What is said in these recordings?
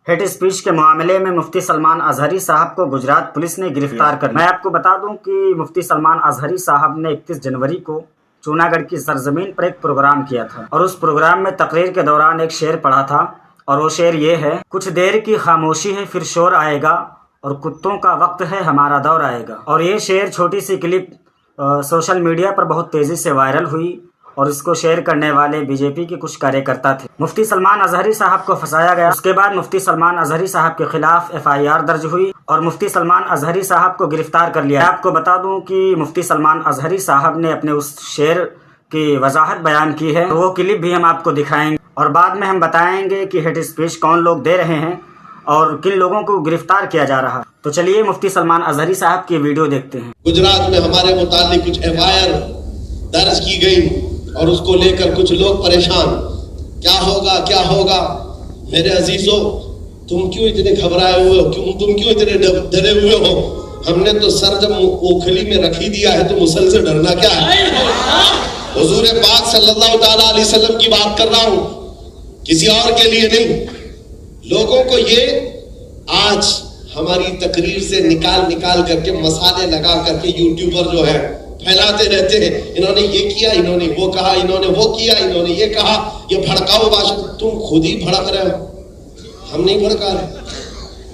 Hate speech के मामले में मुफ्ती सलमान अजहरी साहब को गुजरात पुलिस ने गिरफ्तार कर लिया। मैं आपको बता दूं कि मुफ्ती सलमान अजहरी साहब ने 31 जनवरी को जूनागढ़ की सरजमीन पर एक प्रोग्राम किया था और उस प्रोग्राम में तकरीर के दौरान एक शेर पढ़ा था और वो शेर ये है, कुछ देर की खामोशी है फिर शोर आएगा और कुत्तों का वक्त है हमारा दौर आएगा। और ये शेर छोटी सी क्लिप सोशल मीडिया पर बहुत तेज़ी से वायरल हुई और इसको शेयर करने वाले बीजेपी के कुछ कार्यकर्ता थे। मुफ्ती सलमान अजहरी साहब को फंसाया गया। उसके बाद मुफ्ती सलमान अजहरी साहब के खिलाफ FIR दर्ज हुई और मुफ्ती सलमान अजहरी साहब को गिरफ्तार कर लिया। आपको बता दूं कि मुफ्ती सलमान अजहरी साहब ने अपने उस शेर की वजाहत बयान की है, वो क्लिप भी हम आपको दिखाएंगे और बाद में हम बताएंगे कि हेट स्पीच कौन लोग दे रहे हैं और किन लोगों को गिरफ्तार किया जा रहा है। तो चलिए मुफ्ती सलमान अजहरी साहब की वीडियो देखते हैं। गुजरात में हमारे मुतालिक कुछ FIR दर्ज की गई और उसको लेकर कुछ लोग परेशान, क्या होगा। मेरे अजीजों, तुम क्यों इतने घबराए हुए हो, तुम क्यों इतने डरे हुए हो? हमने तो सर जब ओखली में रखी दिया है तो मुसल से डरना क्या है? हुजूर पाक सल्लल्लाहु ताला अलैहि वसल्लम की बात कर रहा हूं, किसी और के लिए नहीं। लोगों को ये आज हमारी तकरीर से निकाल करके मसाले लगा करके यूट्यूबर जो है फैलाते रहते हैं, इन्होंने ये किया, इन्होंने वो कहा, इन्होंने वो किया, इन्होंने ये कहा, ये भड़काऊ भाषण। तुम खुद ही भड़क रहे हो, हम नहीं भड़का रहे।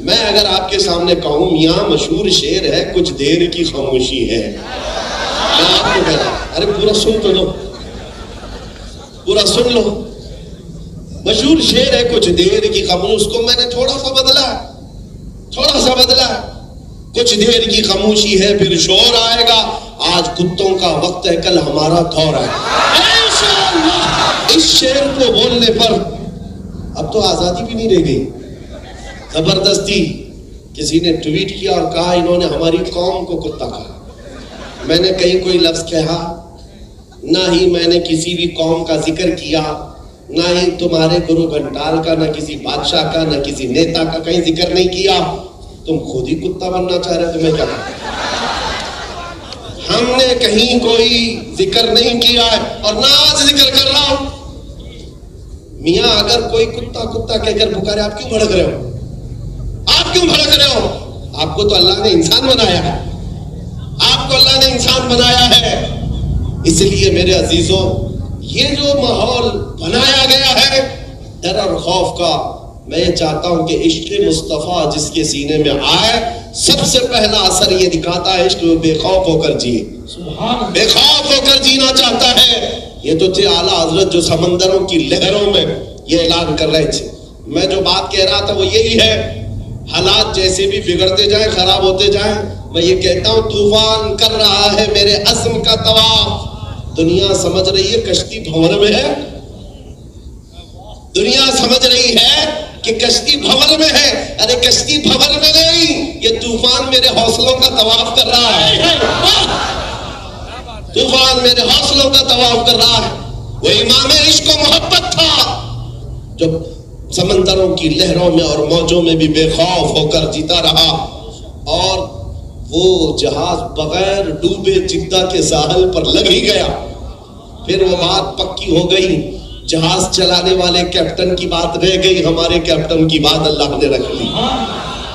मैं अगर आपके सामने कहूं मियां मशहूर शेर है, कुछ देर की खामोशी है, मैं आपको कह रहा, अरे पूरा सुन तो लो, पूरा सुन लो। मशहूर शेर है कुछ देर की खामोशी, उसको मैंने थोड़ा सा बदला। कुछ देर की खामोशी है फिर शोर आएगा, आज कुत्तों का वक्त है कल हमारा दौर है। इस शेर को बोलने पर अब तो आजादी भी नहीं रह गई। जबरदस्ती किसी ने ट्वीट किया और कहा इन्होंने हमारी कौम को कुत्ता कहा। मैंने कहीं कोई लफ्ज कहा, ना ही मैंने किसी भी कौम का जिक्र किया, ना ही तुम्हारे गुरु घंटाल का, ना किसी बादशाह का, ना किसी नेता का कहीं जिक्र नहीं किया। तुम खुद ही कुत्ता बनना चाह रहे हो, तुम्हें क्या? हमने कहीं कोई जिक्र नहीं किया है और ना आज जिक्र कर रहा हूं। मियां अगर कोई कुत्ता कहकर पुकारे, आप क्यों भड़क रहे हो? आपको तो अल्लाह ने इंसान बनाया है। इसलिए मेरे अजीजों, ये जो माहौल बनाया गया है डर और खौफ का, मैं ये चाहता हूं कि इश्क़ मुस्तफ़ा जिसके सीने में आए, सबसे पहला असर ये दिखाता है इश्क़ बेखौफ होकर जिए, बेखौफ होकर जीना चाहता है। ये तो थे आला हजरत जो समंदरों की लहरों में ये ऐलान कर रहे थे। मैं जो बात कह रहा था वो यही है, हालात जैसे भी बिगड़ते जाए, खराब होते जाए, मैं ये कहता हूं तूफान कर रहा है मेरे अज़्म का तवाफ। दुनिया समझ रही है कश्ती भंवर में है, दुनिया समझ रही है कि कश्ती भंवर में है। अरे कश्ती भंवर में नहीं, ये तूफान मेरे हौसलों का तवाफ कर रहा है। तूफान मेरे हौसलों का तवाफ कर रहा है। वो इमाम इश्क व मोहब्बत था जो समंदरों की लहरों में और मौजों में भी बेखौफ होकर जीता रहा, और वो जहाज बगैर डूबे जिद्दा के साहल पर लग ही गया। फिर वो बात पक्की हो गई, जहाज चलाने वाले कैप्टन की बात रह गई, हमारे कैप्टन की बात अल्लाह ने रख ली।